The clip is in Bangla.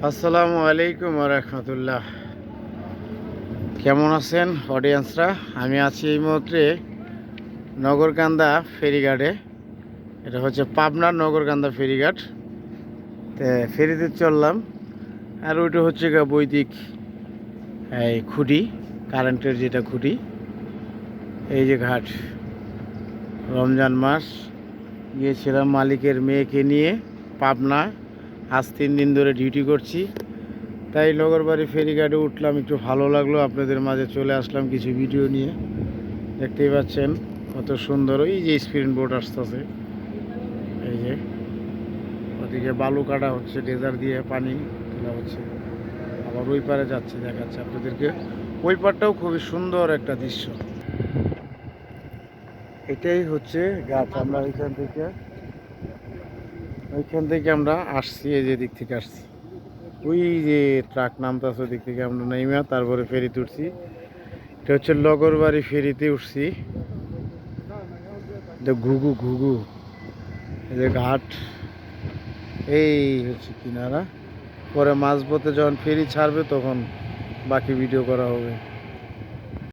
আসসালামু আলাইকুম ওয়া রাহমাতুল্লাহ। কেমন আছেন অডিয়েন্সরা? আমি আছি এই মুহূর্তে নগরকান্দা ফেরিঘাটে। এটা হচ্ছে পাবনার নগরকান্দা ফেরিঘাট। তো ফেরিতে চললাম। আর ওইটা হচ্ছে বৈদিক এই খুঁটি, কারেন্টের যেটা খুঁটি। এই যে ঘাট, রমজান মাস গিয়েছিলাম মালিকের মেয়েকে নিয়ে পাবনা। আজ 3 দিন ধরে ডিউটি করছি, তাই নগরবাড়ি ফেরিঘাটে উঠলাম, একটু ভালো লাগলো। আপনাদের মাঝে চলে আসলাম কিছু ভিডিও নিয়ে। দেখতেই পাচ্ছেন কত সুন্দর। ওই যে স্পিড বোট আসতেছে, এই যে ওদিকে বালু কাটা হচ্ছে, ডেজার দিয়ে পানি তোলা হচ্ছে। আবার ওই পারে যাচ্ছে, দেখাচ্ছে আপনাদেরকে। ওই পারটাও খুবই সুন্দর একটা দৃশ্য। এটাই হচ্ছে গাছ। আমরা ওইখান থেকে আমরা আসছি, এই যে দিক থেকে আসছি। ওই যে ট্রাক নামতেছে ওদিক থেকে আমরা নাইমা তারপরে ফেরিতে উঠছি। এটা হচ্ছে লগরবাড়ি ফেরিতে উঠছি। এটা ঘুঘু ঘুঘু, এই যে ঘাট, এই হচ্ছে কিনারা। পরে মাঝপথে যখন ফেরি ছাড়বে তখন বাকি ভিডিও করা হবে।